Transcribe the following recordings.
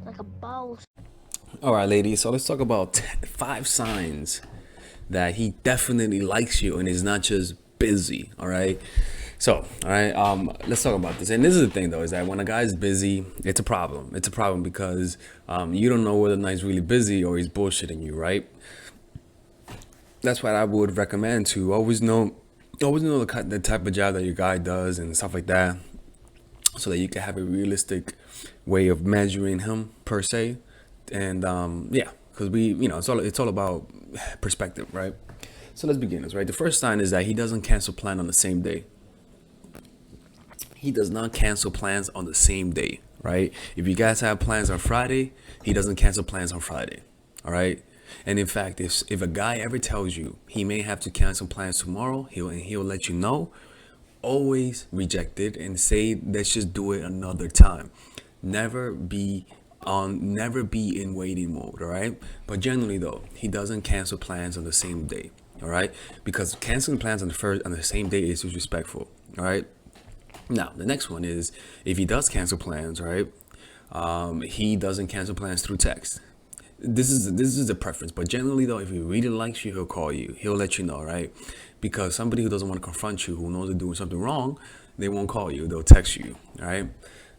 Like a bowl. All right, ladies. So let's talk about 5 signs that he definitely likes you and is not just busy. All right. So, all right. Let's talk about this. And this is the thing, though, is that when a guy's busy, it's a problem. It's a problem because you don't know whether or not he's really busy or he's bullshitting you, right? That's what I would recommend to always know the type of job that your guy does and stuff like that, so that you can have a realistic way of measuring him per se. And yeah, because it's all about perspective, right? So let's begin this, right? The first sign is that he doesn't cancel plan on the same day. He does not cancel plans on the same day, right? If you guys have plans on Friday, he doesn't cancel plans on Friday. All right. And in fact, if a guy ever tells you he may have to cancel plans tomorrow, he'll let you know. Always reject it and say let's just do it another time. Never be in waiting mode, all right? But generally though, he doesn't cancel plans on the same day, all right? Because canceling plans on the same day is disrespectful, all right? Now, the next one is if he does cancel plans, right? He doesn't cancel plans through text. This is a preference, but generally though, if he really likes you, he'll call you. He'll let you know, right? Because somebody who doesn't want to confront you, who knows they're doing something wrong, they won't call you. They'll text you, all right?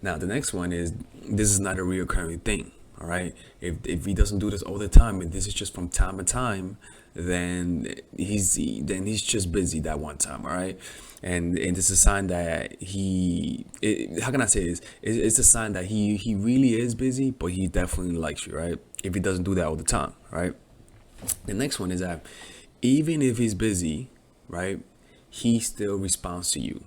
Now, the next one is this is not a reoccurring thing, all right? If he doesn't do this all the time, and this is just from time to time, then he's just busy that one time, all right? And it's a sign that how can I say this? It's a sign that he really is busy, but he definitely likes you, right? If he doesn't do that all the time, right? The next one is that even if he's busy, right, he still responds to you,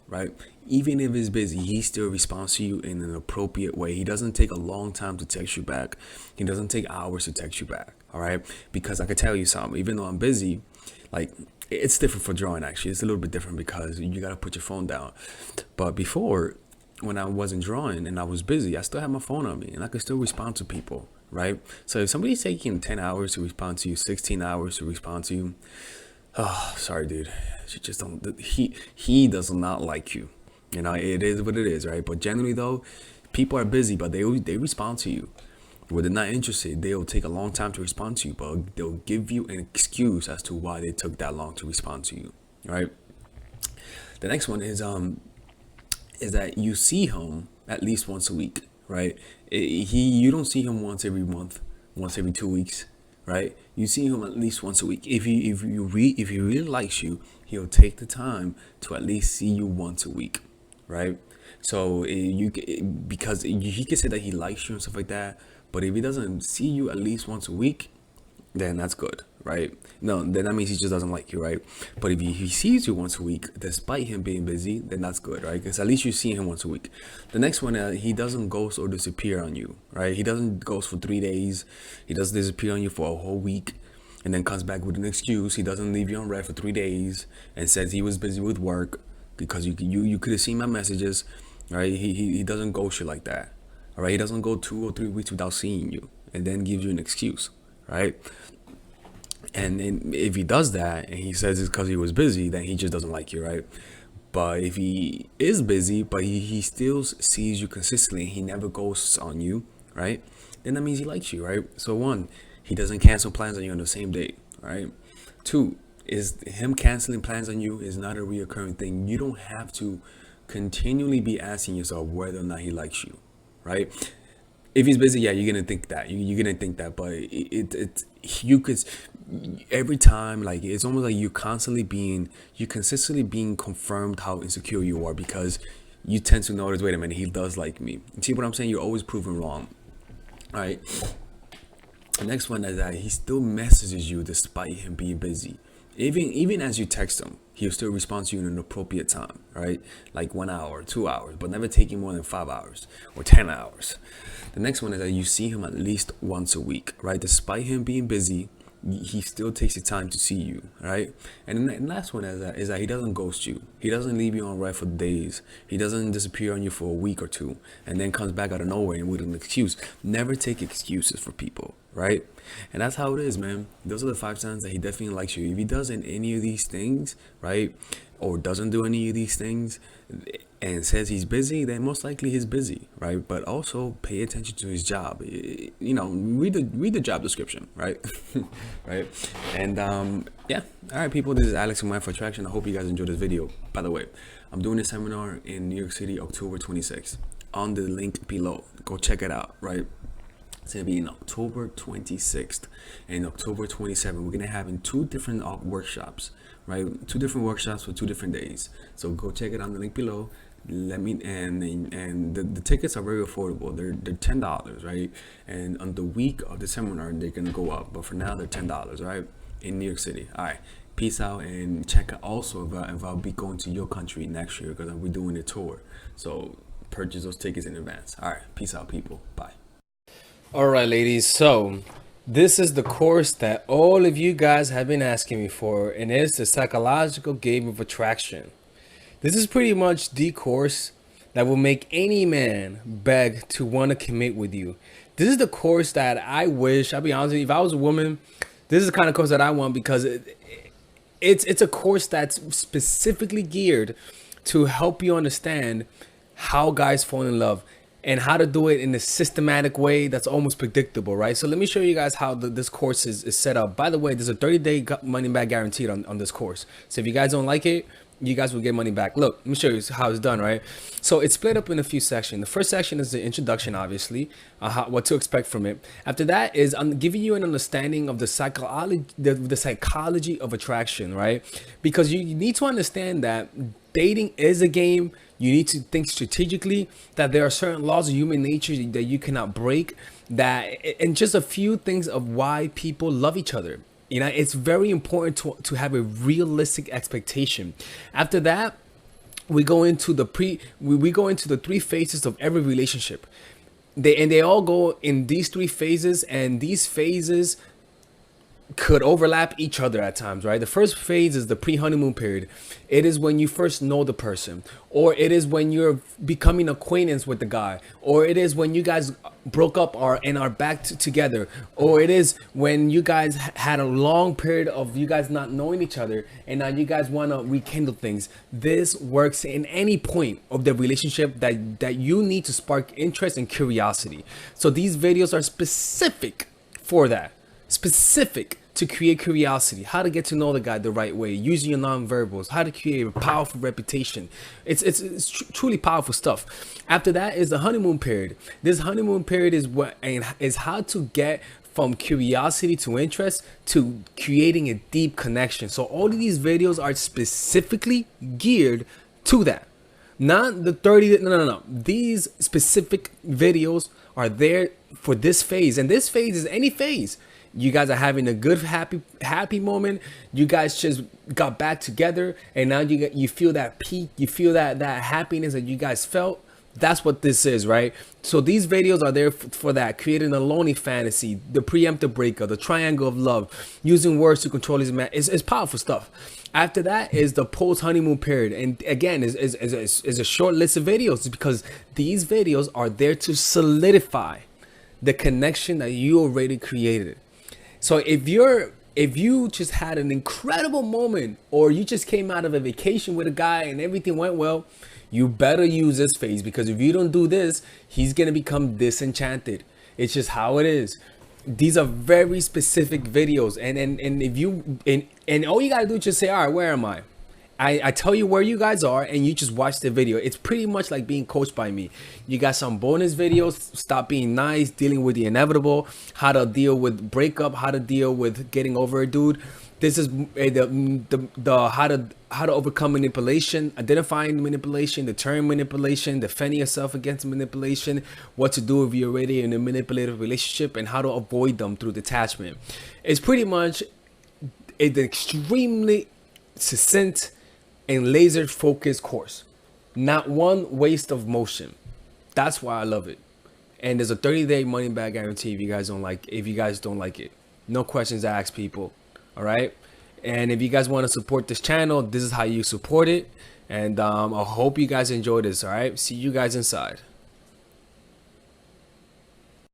right? Even if he's busy, he still responds to you in an appropriate way. He doesn't take a long time to text you back. He doesn't take hours to text you back, all right? Because I could tell you something, even though I'm busy, like it's different for drawing actually. It's a little bit different because you got to put your phone down. But before, when I wasn't drawing and I was busy, I still had my phone on me and I could still respond to people, right? So if somebody's taking 10 hours to respond to you, 16 hours to respond to you, oh, sorry, dude. She just don't. He does not like you. You know, it is what it is, right? But generally, though, people are busy, but they respond to you. When they're not interested, they'll take a long time to respond to you, but they'll give you an excuse as to why they took that long to respond to you, right? The next one is that you see him at least once a week, right? You don't see him once every month, once every 2 weeks, right? You see him at least once a week. If he really likes you, he'll take the time to at least see you once a week, right? So because he can say that he likes you and stuff like that, but if he doesn't see you at least once a week, then that's good, right? No, then that means he just doesn't like you, right? But if he sees you once a week, despite him being busy, then that's good, right? Because at least you see him once a week. The next one, he doesn't ghost or disappear on you, right? He doesn't ghost for 3 days. He doesn't disappear on you for a whole week and then comes back with an excuse. He doesn't leave you on red for 3 days and says he was busy with work because you could have seen my messages, right? He doesn't ghost you like that, all right? He doesn't go 2 or 3 weeks without seeing you and then gives you an excuse, right? And if he does that and he says it's because he was busy, then he just doesn't like you, right? But if he is busy, but he still sees you consistently, he never ghosts on you, right? Then that means he likes you, right? So one, he doesn't cancel plans on you on the same day, right? Two, is him canceling plans on you is not a reoccurring thing. You don't have to continually be asking yourself whether or not he likes you, right? If he's busy, yeah, you're gonna think that. You're gonna think that, but you could every time, like it's almost like you consistently being confirmed how insecure you are because you tend to notice, wait a minute, he does like me. See what I'm saying? You're always proven wrong. All right. The next one is that he still messages you despite him being busy. Even as you text him, he'll still respond to you in an appropriate time, right? Like 1 hour, 2 hours, but never taking more than 5 hours or 10 hours. The next one is that you see him at least once a week, right? Despite him being busy, he still takes the time to see you, right? And the last one is that he doesn't ghost you. He doesn't leave you on red for days. He doesn't disappear on you for a week or two and then comes back out of nowhere and with an excuse. Never take excuses for people, right? And that's how it is, man. Those are the 5 signs that he definitely likes you. If he doesn't any of these things, right, or doesn't do any of these things and says he's busy, then most likely he's busy, right? But also pay attention to his job. You know, read the job description, right? Right. And yeah. All right, people. This is Alex from Mind for Attraction. I hope you guys enjoyed this video. By the way, I'm doing a seminar in New York City, October 26th. On the link below, go check it out. Right. It's gonna be in October 26th and October 27th. We're gonna have in two different workshops, right? Two different workshops for 2 different days. So go check it on the link below. Let me and the tickets are very affordable. They're $10, right? And on the week of the seminar, they're gonna go up. But for now, they're $10, right? In New York City. All right. Peace out, and check out also if I'll be going to your country next year because I'll be doing a tour. So purchase those tickets in advance. All right. Peace out, people. Bye. All right, ladies. So this is the course that all of you guys have been asking me for, and it's the psychological game of attraction. This is pretty much the course that will make any man beg to want to commit with you. This is the course that I wish, I'll be honest with you, if I was a woman, this is the kind of course that I want, because it's a course that's specifically geared to help you understand how guys fall in love and how to do it in a systematic way that's almost predictable, right? So let me show you guys how this course is set up. By the way, there's a 30-day money back guaranteed on this course. So if you guys don't like it, you guys will get money back. Look, let me show you how it's done, right? So it's split up in a few sections. The first section is the introduction, obviously, what to expect from it. After that is I'm giving you an understanding of the psychology of attraction, right? Because you need to understand that dating is a game. You need to think strategically, that there are certain laws of human nature that you cannot break, and just a few things of why people love each other. You know, it's very important to have a realistic expectation. After that, we go into the 3 phases of every relationship. They all go in these 3 phases, and these phases could overlap each other at times, right? The first phase is the pre-honeymoon period. It is when you first know the person, or it is when you're becoming acquaintance with the guy, or it is when you guys broke up and are back together, or it is when you guys had a long period of you guys not knowing each other and now you guys want to rekindle things. This works in any point of the relationship that you need to spark interest and curiosity. So these videos are specific for that. Specific to create curiosity, how to get to know the guy the right way, using your non-verbals, how to create a powerful reputation. It's truly powerful stuff. After that is the honeymoon period. This honeymoon period is how to get from curiosity to interest to creating a deep connection. So all of these videos are specifically geared to that. Not the 30, no. These specific videos are there for this phase, and this phase is any phase. You guys are having a good, happy moment. You guys just got back together, and now you feel that peak. You feel that happiness that you guys felt. That's what this is, right? So these videos are there for that, creating a lonely fantasy, the preemptive breakup, the triangle of love, using words to control his man. It's powerful stuff. After that is the post-honeymoon period, and again, is a short list of videos because these videos are there to solidify the connection that you already created. So if you just had an incredible moment, or you just came out of a vacation with a guy and everything went well, you better use this phase, because if you don't do this, he's gonna become disenchanted. It's just how it is. These are very specific videos, and if you and all you gotta do is just say, all right, where am I? I tell you where you guys are, and you just watch the video. It's pretty much like being coached by me. You got some bonus videos, stop being nice, dealing with the inevitable, how to deal with breakup, how to deal with getting over a dude. This is the how to overcome manipulation, identifying manipulation, deterring manipulation, defending yourself against manipulation, what to do if you're already in a manipulative relationship, and how to avoid them through detachment. It's pretty much an extremely succinct and laser focused course. Not one waste of motion. That's why I love it. And there's a 30-day money back guarantee if you guys don't like it. No questions asked, people. All right. And if you guys want to support this channel, this is how you support it. And I hope you guys enjoy this. All right. See you guys inside.